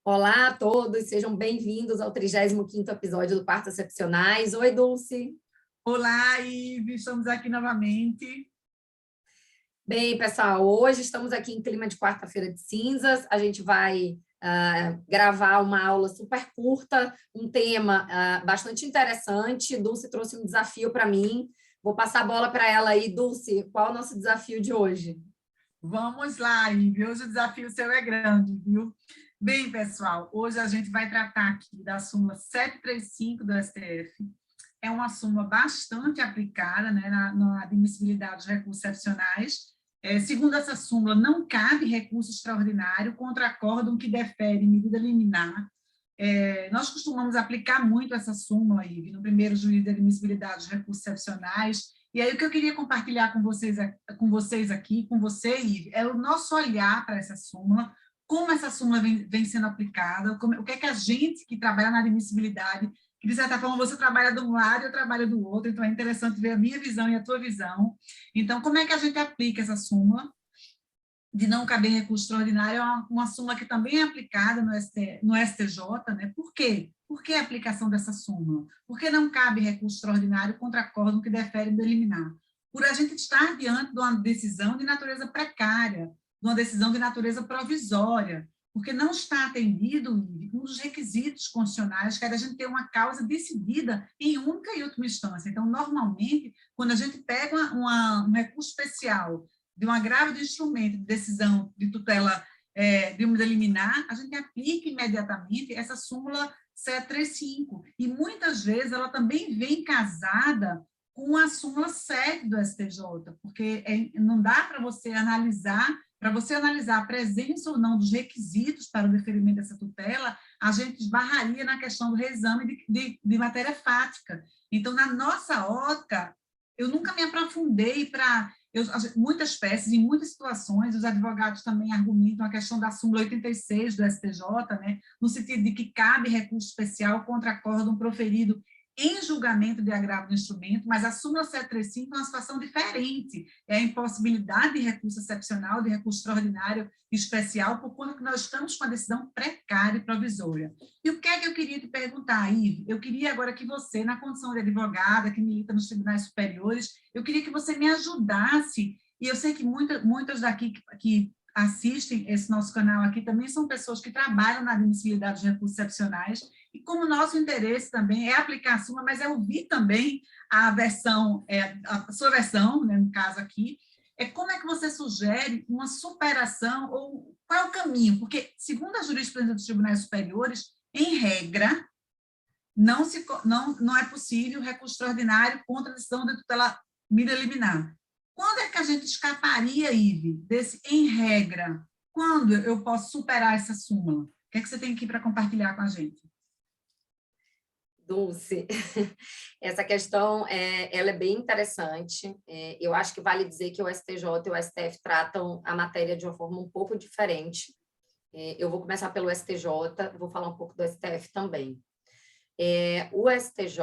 Olá a todos, sejam bem-vindos ao 35º episódio do Partos Excepcionais. Oi, Dulce. Olá, Ive, estamos aqui novamente. Bem, pessoal, hoje estamos aqui em clima de quarta-feira de cinzas. A gente vai gravar uma aula super curta, um tema bastante interessante. Dulce trouxe um desafio para mim. Vou passar a bola para ela aí. Dulce, qual é o nosso desafio de hoje? Vamos lá, Ive. Hoje o desafio seu é grande, viu? Bem, pessoal, hoje a gente vai tratar aqui da súmula 735 do STF. É uma súmula bastante aplicada, né, na admissibilidade dos recursos excepcionais. Segundo essa súmula, não cabe recurso extraordinário contra acórdão que defere medida liminar. Nós costumamos aplicar muito essa súmula, Ive, no primeiro juízo de admissibilidade dos recursos excepcionais. E aí o que eu queria compartilhar com vocês aqui, com você, Ive, é o nosso olhar para essa súmula, como essa súmula vem sendo aplicada, o que é que a gente que trabalha na admissibilidade, que de certa forma você trabalha de um lado e eu trabalho do outro, então é interessante ver a minha visão e a tua visão. Então, como é que a gente aplica essa súmula de não caber recurso extraordinário? É uma súmula que também é aplicada no STJ, né? Por quê? Por que a aplicação dessa súmula? Porque não cabe recurso extraordinário contra acórdão que defere do liminar. Por a gente estar diante de uma decisão de natureza precária, de uma decisão de natureza provisória, porque não está atendido um dos requisitos constitucionais, que é a gente ter uma causa decidida em única e última instância. Então, normalmente, quando a gente pega um recurso especial de um agravo de instrumento de decisão de tutela de uma liminar, a gente aplica imediatamente essa súmula 735. E muitas vezes ela também vem casada com a súmula 7 do STJ, porque não dá para você analisar a presença ou não dos requisitos para o deferimento dessa tutela, a gente esbarraria na questão do reexame de matéria fática. Então, na nossa ótica, eu nunca me aprofundei para... muitas peças, em muitas situações, os advogados também argumentam a questão da súmula 86 do STJ, né, no sentido de que cabe recurso especial contra acórdão proferido em julgamento de agravo do instrumento, mas a súmula 735 é uma situação diferente, é a impossibilidade de recurso excepcional, de recurso extraordinário especial, por conta que nós estamos com a decisão precária e provisória. E o que é que eu queria te perguntar, Ive? Eu queria agora que você, na condição de advogada, que milita nos tribunais superiores, eu queria que você me ajudasse, e eu sei que muitas daqui que assistem esse nosso canal aqui também são pessoas que trabalham na admissibilidade de recursos excepcionais, e como nosso interesse também é aplicar a súmula, mas é ouvir também a sua versão, né, no caso aqui, como é que você sugere uma superação, ou qual é o caminho? Porque, segundo a jurisprudência dos tribunais superiores, em regra, não é possível recurso extraordinário contra a decisão de tutela medida liminar. Quando é que a gente escaparia, Ive, desse em regra? Quando eu posso superar essa súmula? O que é que você tem aqui para compartilhar com a gente? Dulce, essa questão ela é bem interessante. Eu acho que vale dizer que o STJ e o STF tratam a matéria de uma forma um pouco diferente. Eu vou começar pelo STJ, vou falar um pouco do STF também. O STJ,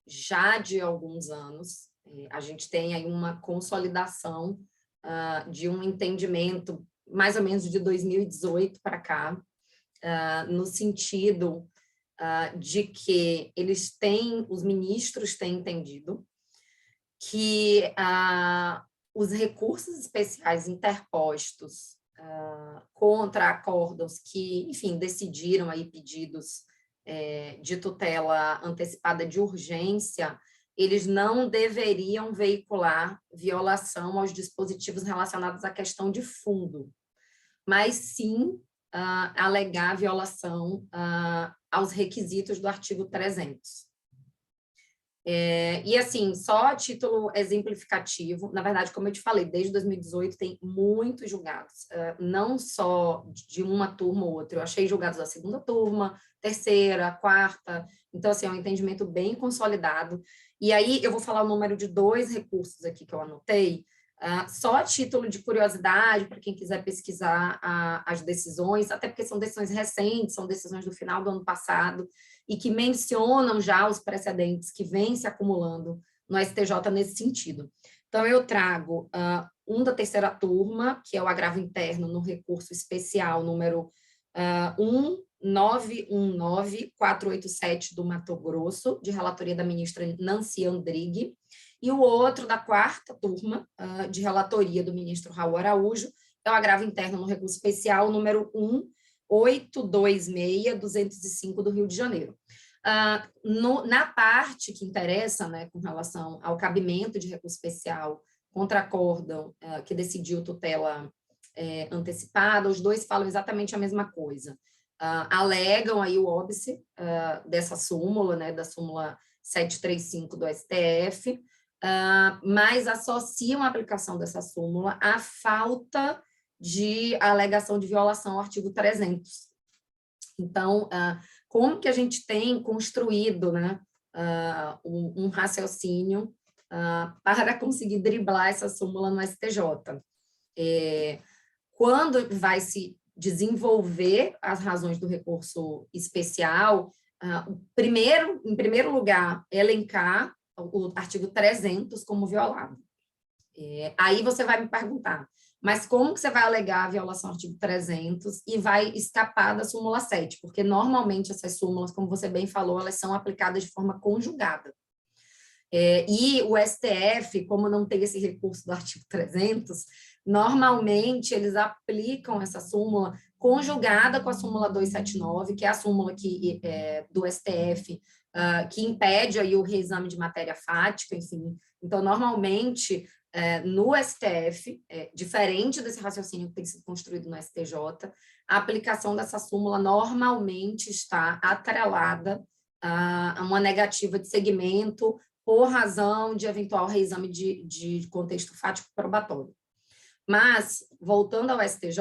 já de alguns anos, a gente tem aí uma consolidação de um entendimento, mais ou menos de 2018 para cá, no sentido de que os ministros têm entendido que os recursos especiais interpostos contra acórdãos que, enfim, decidiram aí pedidos de tutela antecipada de urgência, eles não deveriam veicular violação aos dispositivos relacionados à questão de fundo, mas sim alegar violação aos requisitos do artigo 300. E assim, só a título exemplificativo, na verdade, como eu te falei, desde 2018 tem muitos julgados, não só de uma turma ou outra, eu achei julgados da segunda turma, terceira, quarta, então assim, é um entendimento bem consolidado. E aí eu vou falar o número de 2 recursos aqui que eu anotei, só a título de curiosidade, para quem quiser pesquisar as decisões, até porque são decisões recentes, são decisões do final do ano passado, e que mencionam já os precedentes que vêm se acumulando no STJ nesse sentido. Então, eu trago um da terceira turma, que é o agravo interno no recurso especial número um 919-487 do Mato Grosso, de relatoria da ministra Nancy Andrighi, e o outro da quarta turma, de relatoria do ministro Raul Araújo, é o agravo interno no recurso especial número 1826205 do Rio de Janeiro. Na parte que interessa, né, com relação ao cabimento de recurso especial contra acórdão que decidiu tutela antecipada, os dois falam exatamente a mesma coisa. Alegam aí o óbice dessa súmula, né, da súmula 735 do STF, mas associam a aplicação dessa súmula à falta de alegação de violação ao artigo 300. Então, como que a gente tem construído, né, um raciocínio para conseguir driblar essa súmula no STJ? Quando vai se desenvolver as razões do recurso especial, em primeiro lugar, elencar o artigo 300 como violado. Aí você vai me perguntar, mas como que você vai alegar a violação ao artigo 300 e vai escapar da súmula 7? Porque normalmente essas súmulas, como você bem falou, elas são aplicadas de forma conjugada. E o STF, como não tem esse recurso do artigo 300, normalmente eles aplicam essa súmula conjugada com a súmula 279, que é a súmula do STF, que impede aí o reexame de matéria fática, enfim. Então, normalmente, no STF, diferente desse raciocínio que tem sido construído no STJ, a aplicação dessa súmula normalmente está atrelada a uma negativa de segmento por razão de eventual reexame de contexto fático probatório. Mas, voltando ao STJ,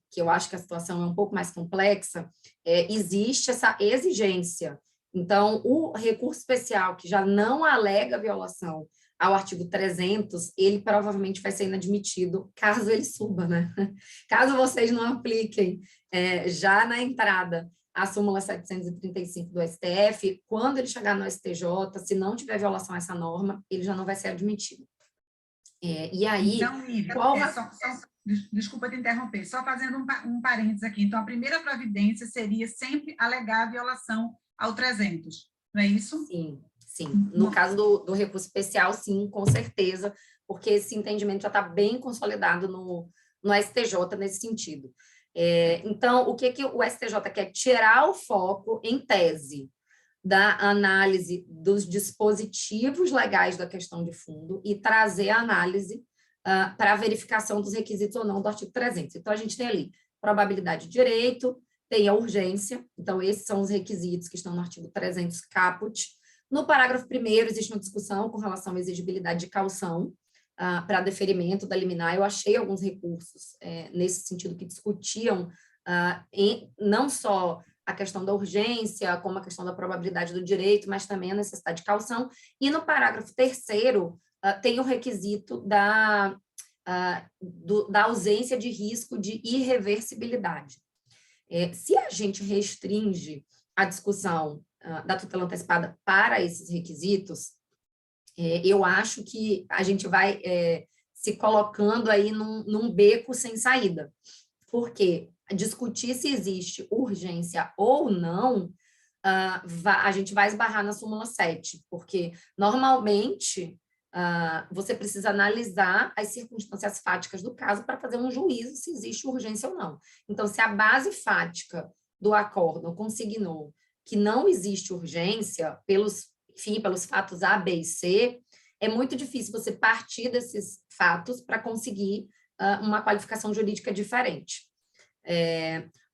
que eu acho que a situação é um pouco mais complexa, existe essa exigência. Então, o recurso especial que já não alega violação ao artigo 300, ele provavelmente vai ser inadmitido, caso ele suba, né? Caso vocês não apliquem já na entrada a súmula 735 do STF, quando ele chegar no STJ, se não tiver violação a essa norma, ele já não vai ser admitido. E aí... Então, Lívia, desculpa te interromper, só fazendo um parênteses aqui. Então, a primeira providência seria sempre alegar a violação ao 300, não é isso? Sim, sim. No caso do recurso especial, sim, com certeza, porque esse entendimento já está bem consolidado no STJ nesse sentido. Então, o que o STJ quer? Tirar o foco, em tese, da análise dos dispositivos legais da questão de fundo e trazer a análise para a verificação dos requisitos ou não do artigo 300. Então, a gente tem ali probabilidade de direito, tem a urgência, então esses são os requisitos que estão no artigo 300 caput. No parágrafo 1º, existe uma discussão com relação à exigibilidade de caução para deferimento da liminar. Eu achei alguns recursos nesse sentido que discutiam não só a questão da urgência, como a questão da probabilidade do direito, mas também a necessidade de caução. E no parágrafo 3º, tem o requisito da ausência de risco de irreversibilidade. Se a gente restringe a discussão da tutela antecipada para esses requisitos, eu acho que a gente vai se colocando aí num beco sem saída, porque discutir se existe urgência ou não, a gente vai esbarrar na súmula 7, porque normalmente você precisa analisar as circunstâncias fáticas do caso para fazer um juízo se existe urgência ou não. Então, se a base fática do acórdão consignou que não existe urgência pelos fatos A, B e C, é muito difícil você partir desses fatos para conseguir uma qualificação jurídica diferente.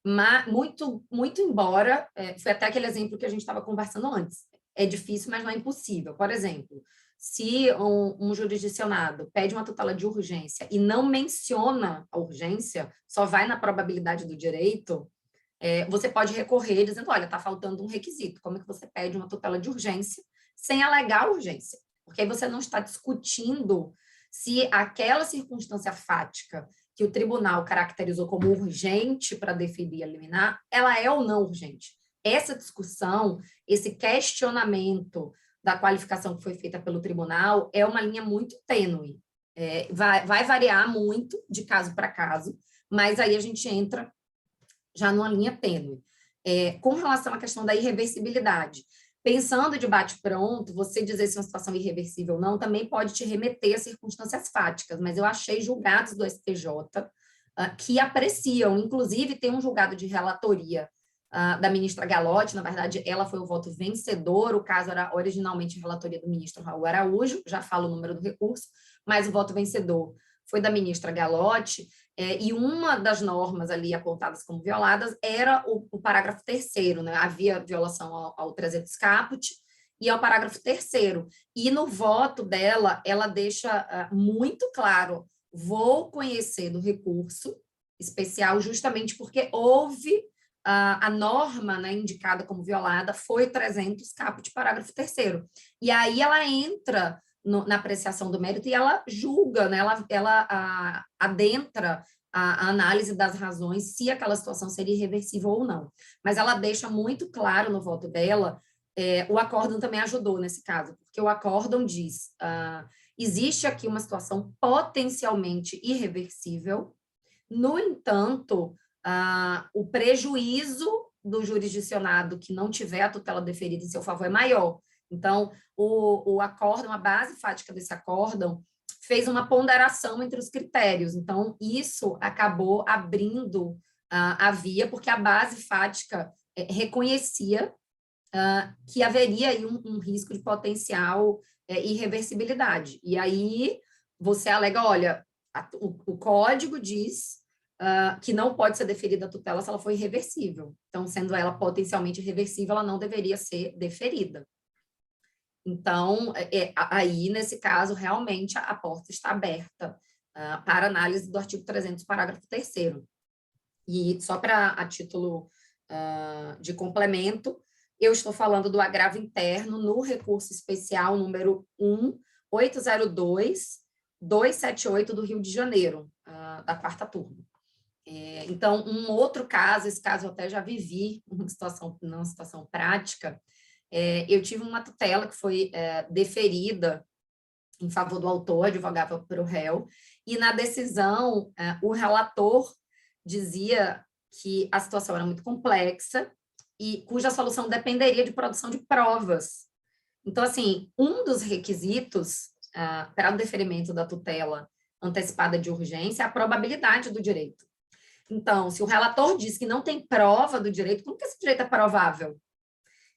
Mas muito embora, foi até aquele exemplo que a gente estava conversando antes, é difícil, mas não é impossível. Por exemplo, se um jurisdicionado pede uma tutela de urgência e não menciona a urgência, só vai na probabilidade do direito, você pode recorrer dizendo, olha, está faltando um requisito, como é que você pede uma tutela de urgência sem alegar urgência? Porque aí você não está discutindo se aquela circunstância fática que o tribunal caracterizou como urgente para definir a liminar, ela é ou não urgente. Essa discussão, esse questionamento da qualificação que foi feita pelo tribunal é uma linha muito tênue. Vai variar muito de caso para caso, mas aí a gente entra já numa linha tênue. Com relação à questão da irreversibilidade, pensando de bate-pronto, você dizer se uma situação é irreversível ou não, também pode te remeter a circunstâncias fáticas, mas eu achei julgados do STJ que apreciam, inclusive tem um julgado de relatoria da ministra Galotti, na verdade, ela foi o voto vencedor, o caso era originalmente a relatoria do ministro Raul Araújo, já falo o número do recurso, mas o voto vencedor foi da ministra Galotti, e uma das normas ali apontadas como violadas era o parágrafo 3º, né? Havia violação ao 300 caput e ao parágrafo 3º. E no voto dela, ela deixa muito claro, vou conhecer do recurso especial justamente porque houve a norma, né, indicada como violada foi 300 caput, parágrafo 3º. E aí ela entra na apreciação do mérito e ela julga, né? Ela adentra a análise das razões se aquela situação seria irreversível ou não. Mas ela deixa muito claro no voto dela, o acórdão também ajudou nesse caso, porque o acórdão diz, existe aqui uma situação potencialmente irreversível, no entanto, o prejuízo do jurisdicionado que não tiver a tutela deferida em seu favor é maior. Então, o acórdão, a base fática desse acórdão, fez uma ponderação entre os critérios. Então, isso acabou abrindo a via, porque a base fática reconhecia que haveria aí um risco de potencial irreversibilidade. E aí, você alega, olha, o código diz que não pode ser deferida a tutela se ela for irreversível. Então, sendo ela potencialmente irreversível, ela não deveria ser deferida. Então, aí, nesse caso, realmente a porta está aberta para análise do artigo 300, parágrafo 3º. E só a título de complemento, eu estou falando do agravo interno no recurso especial número 1.802.278 do Rio de Janeiro, da 4ª turma. Então, um outro caso, esse caso eu até já vivi, numa situação prática, eu tive uma tutela que foi deferida em favor do autor, advogava para o réu, e na decisão o relator dizia que a situação era muito complexa e cuja solução dependeria de produção de provas. Então, assim, um dos requisitos para o deferimento da tutela antecipada de urgência é a probabilidade do direito. Então, se o relator diz que não tem prova do direito, como que esse direito é provável?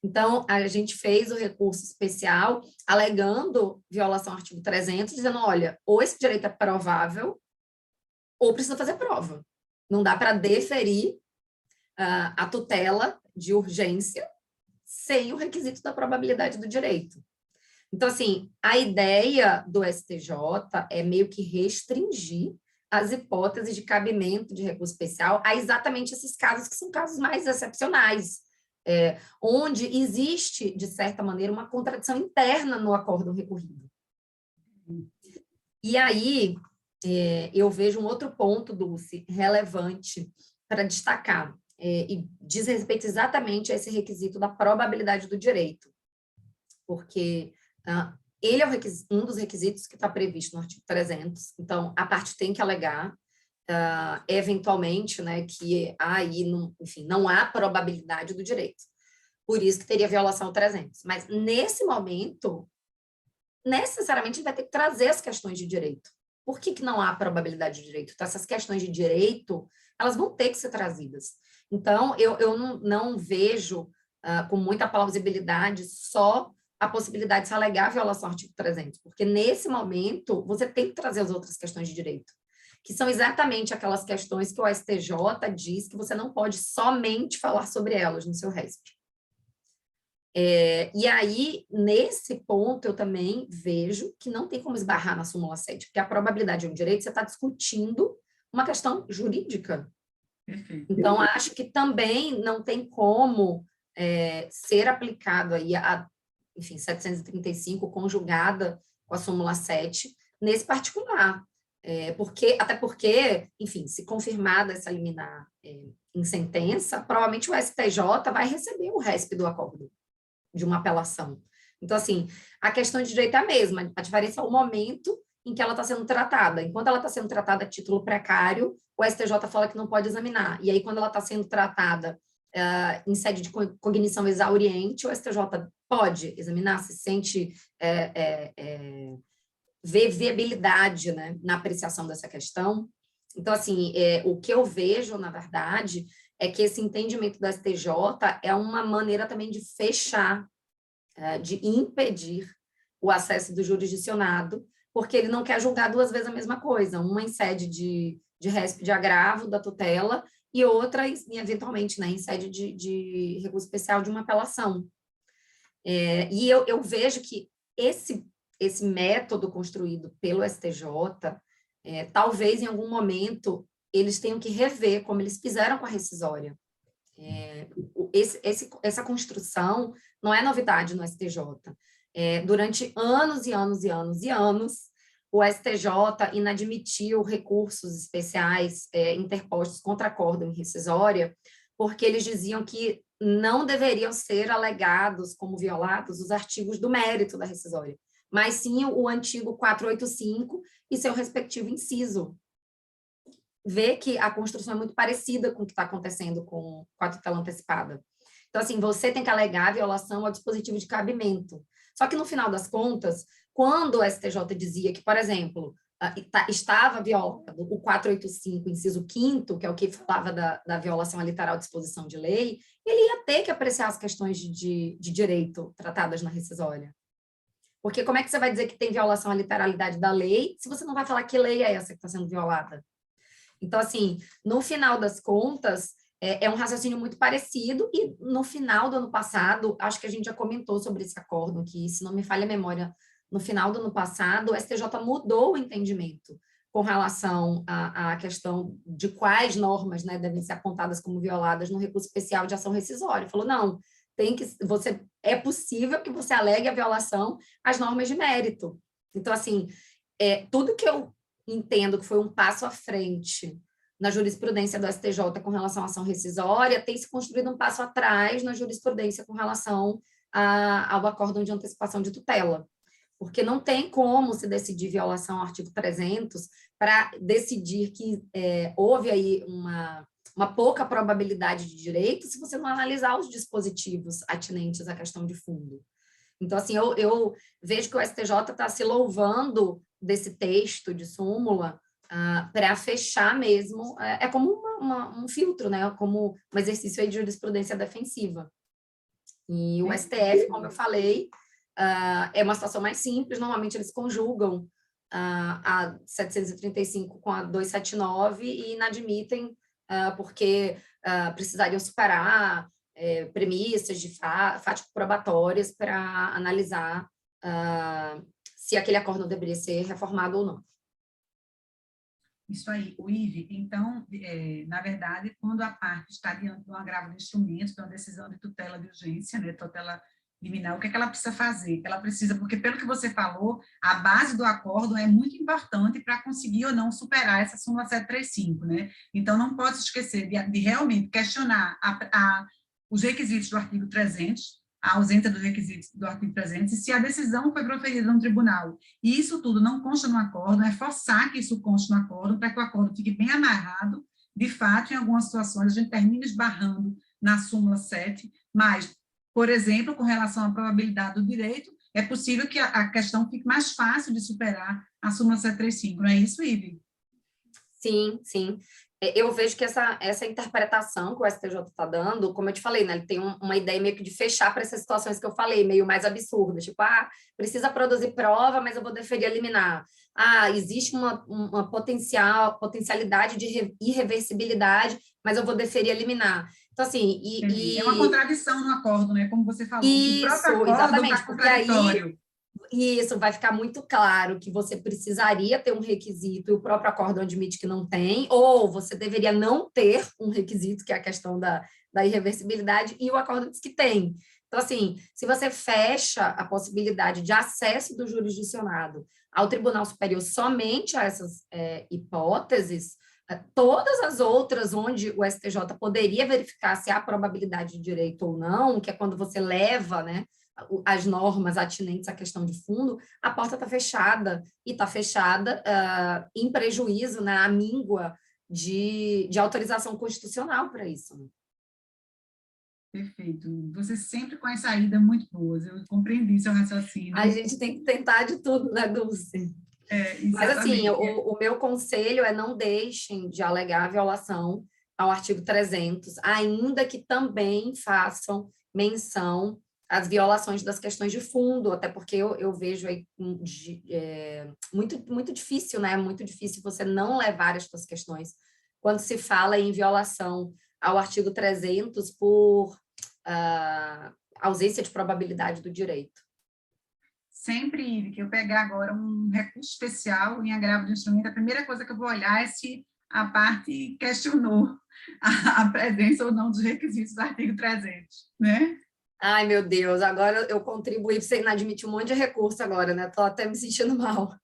Então, a gente fez o recurso especial alegando violação ao artigo 300, dizendo, olha, ou esse direito é provável, ou precisa fazer prova. Não dá para deferir a tutela de urgência sem o requisito da probabilidade do direito. Então, assim, a ideia do STJ é meio que restringir as hipóteses de cabimento de recurso especial a exatamente esses casos que são casos mais excepcionais, onde existe, de certa maneira, uma contradição interna no acórdão recorrido. E aí, eu vejo um outro ponto, Dulce, relevante para destacar, e diz respeito exatamente a esse requisito da probabilidade do direito, porque ele é um dos requisitos que está previsto no artigo 300, então a parte tem que alegar, eventualmente, né, que aí, enfim, não há probabilidade do direito. Por isso que teria violação ao 300. Mas, nesse momento, necessariamente, a gente vai ter que trazer as questões de direito. Por que não há probabilidade de direito? Então, essas questões de direito, elas vão ter que ser trazidas. Então, eu não vejo com muita plausibilidade só a possibilidade de se alegar a violação ao artigo 300, porque, nesse momento, você tem que trazer as outras questões de direito, que são exatamente aquelas questões que o STJ diz que você não pode somente falar sobre elas no seu RESP. E aí, nesse ponto, eu também vejo que não tem como esbarrar na súmula 7, porque a probabilidade de um direito, você está discutindo uma questão jurídica. Então, acho que também não tem como ser aplicado aí enfim, 735 conjugada com a súmula 7 nesse particular. Até porque, enfim, se confirmada essa liminar em sentença, provavelmente o STJ vai receber o RESP do acordo de uma apelação. Então, assim, a questão de direito é a mesma, a diferença é o momento em que ela está sendo tratada. Enquanto ela está sendo tratada a título precário, o STJ fala que não pode examinar. E aí, quando ela está sendo tratada em sede de cognição exauriente, o STJ pode examinar, se sente ver viabilidade, né, na apreciação dessa questão. Então, assim, o que eu vejo, na verdade, é que esse entendimento do STJ é uma maneira também de fechar, de impedir o acesso do jurisdicionado, porque ele não quer julgar duas vezes a mesma coisa, uma em sede de récipe de agravo da tutela e outra, eventualmente, né, em sede de recurso especial de uma apelação. E eu vejo que esse método construído pelo STJ, talvez em algum momento eles tenham que rever, como eles fizeram com a rescisória. Essa construção não é novidade no STJ. Durante anos e anos e anos e anos, o STJ inadmitiu recursos especiais interpostos contra acórdão em rescisória, porque eles diziam que não deveriam ser alegados como violados os artigos do mérito da rescisória, mas sim o antigo 485 e seu respectivo inciso. Vê que a construção é muito parecida com o que está acontecendo com a tutela antecipada. Então, assim, você tem que alegar a violação ao dispositivo de cabimento. Só que, no final das contas, quando o STJ dizia que, por exemplo, estava violado o 485, inciso 5º, que é o que falava da violação à literal disposição de lei, ele ia ter que apreciar as questões de direito tratadas na rescisória. Porque como é que você vai dizer que tem violação à literalidade da lei se você não vai falar que lei é essa que está sendo violada? Então, assim, no final das contas, é um raciocínio muito parecido e no final do ano passado, acho que a gente já comentou sobre esse acórdão aqui, se não me falha a memória, no final do ano passado, o STJ mudou o entendimento com relação à questão de quais normas, né, devem ser apontadas como violadas no recurso especial de ação rescisória. Falou, não, é possível que você alegue a violação às normas de mérito. Então, assim, tudo que eu entendo que foi um passo à frente na jurisprudência do STJ com relação à ação rescisória, tem se construído um passo atrás na jurisprudência com relação ao acórdão de antecipação de tutela. Porque não tem como se decidir violação ao artigo 300 para decidir que houve aí uma pouca probabilidade de direito se você não analisar os dispositivos atinentes à questão de fundo. Então, assim, eu vejo que o STJ está se louvando desse texto de súmula para fechar mesmo, como um filtro, né? Como um exercício aí de jurisprudência defensiva. E o STF, como eu falei, é uma situação mais simples, normalmente eles conjugam a 735 com a 279 e inadmitem porque precisariam superar premissas de fático-probatórias para analisar se aquele acórdão deveria ser reformado ou não. Isso aí, o IVE, então, na verdade, quando a parte está diante de um agravo de instrumentos, de uma decisão de tutela de urgência, né, tutela liminar, o que é que ela precisa fazer? Ela precisa, porque pelo que você falou, a base do acórdão é muito importante para conseguir ou não superar essa súmula 735, né? Então, não pode se esquecer de realmente questionar os requisitos do artigo 300, a ausência dos requisitos do artigo 300, e se a decisão foi proferida no tribunal, e isso tudo não consta no acórdão, é forçar que isso conste no acórdão, para que o acórdão fique bem amarrado. De fato, em algumas situações, a gente termina esbarrando na súmula 7, mas, por exemplo, com relação à probabilidade do direito, é possível que a questão fique mais fácil de superar a súmula 735, não é isso, Ive? Sim, sim. Eu vejo que essa interpretação que o STJ está dando, como eu te falei, né, ele tem uma ideia meio que de fechar para essas situações que eu falei, meio mais absurdas, tipo, precisa produzir prova, mas eu vou deferir a liminar. Existe uma potencialidade de irreversibilidade, mas eu vou deferir a liminar. Então, assim... É uma contradição no acórdão, né, como você falou. Isso, o próprio acórdão exatamente, está porque aí... contraditório. E isso vai ficar muito claro que você precisaria ter um requisito e o próprio acórdão admite que não tem, ou você deveria não ter um requisito, que é a questão da irreversibilidade, e o acórdão diz que tem. Então, assim, se você fecha a possibilidade de acesso do jurisdicionado ao Tribunal Superior somente a essas hipóteses, todas as outras onde o STJ poderia verificar se há probabilidade de direito ou não, que é quando você leva, né, as normas atinentes à questão de fundo, a porta está fechada, e está fechada em prejuízo, né, à míngua de autorização constitucional para isso. Né? Perfeito. Você sempre com as saídas muito boas, eu compreendi seu raciocínio. A gente tem que tentar de tudo, né, Dulce? Mas, assim, o meu conselho é não deixem de alegar violação ao artigo 300, ainda que também façam menção às violações das questões de fundo, até porque eu vejo aí muito difícil, né? Muito difícil você não levar estas questões quando se fala em violação ao artigo 300 por ausência de probabilidade do direito. Sempre que eu pegar agora um recurso especial em agravo de instrumento, a primeira coisa que eu vou olhar é se a parte questionou a presença ou não dos requisitos do artigo 300, né? Ai, meu Deus, agora eu contribuí para você inadmitir um monte de recurso agora, né? Estou até me sentindo mal.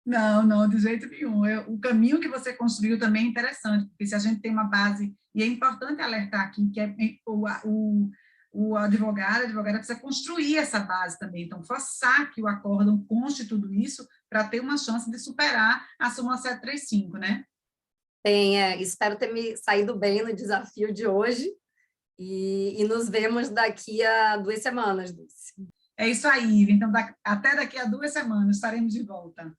Não, de jeito nenhum. O caminho que você construiu também é interessante, porque se a gente tem uma base, e é importante alertar aqui que o advogado, a advogada precisa construir essa base também, então forçar que o acórdão conste tudo isso para ter uma chance de superar a súmula 735, né? Espero ter me saído bem no desafio de hoje e nos vemos daqui a 2 semanas, Dulce. É isso aí, então até daqui a 2 semanas estaremos de volta.